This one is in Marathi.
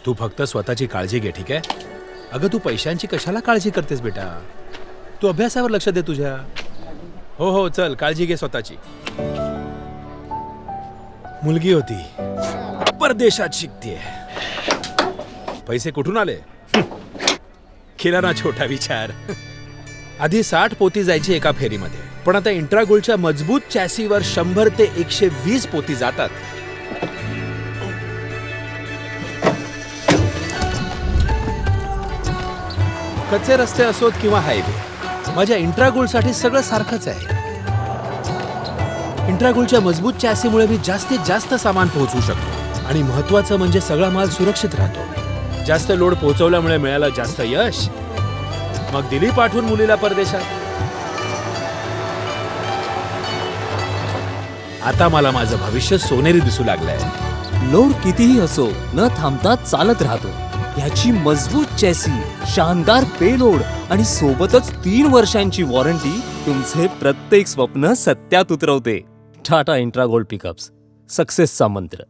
तू फक्त स्वतःची काळजी घे, ठीक आहे? अगं तू पैशांची कशाला काळजी करतेस बेटा? तू अभ्यासावर लक्ष दे तुझ्या. हो हो, चल काळजी घे स्वतःची. मुलगी होती, परदेशात शिकतेय. पैसे कुठून आले? केला ना छोटा विचार. आधी 60 पोती जायची एका फेरीमध्ये, पण आता इंट्रागोल्डच्या मजबूत चॅसीवर 100 ते 120 पोती जातात. कच्चे रस्ते असोत किंवा हायवे, माझ्या इंट्रागोल्डसाठी सगळं सारखंच आहे. इंट्रागोल्डच्या मजबूत चॅसीमुळे मी जास्तीत जास्त सामान पोहोचवू शकतो आणि महत्वाचं म्हणजे सगळा माल सुरक्षित राहतो. जास्त लोड पोहोचवल्यामुळे मिळालं जास्त यश, मग दिली पाठवून मुलीला परदेशात. आता मला माझं भविष्य सोनेरी दिसू लागलंय. लोड कितीही असो न थांबता चालत राहतो. ह्याची मजबूत चॅसी, शानदार पेलोड आणि सोबतच 3 वर्षांची वॉरंटी तुमचे प्रत्येक स्वप्न सत्यात उतरवते. टाटा इंट्रागोल्ड पिकअप्स, सक्सेसचा मंत्र.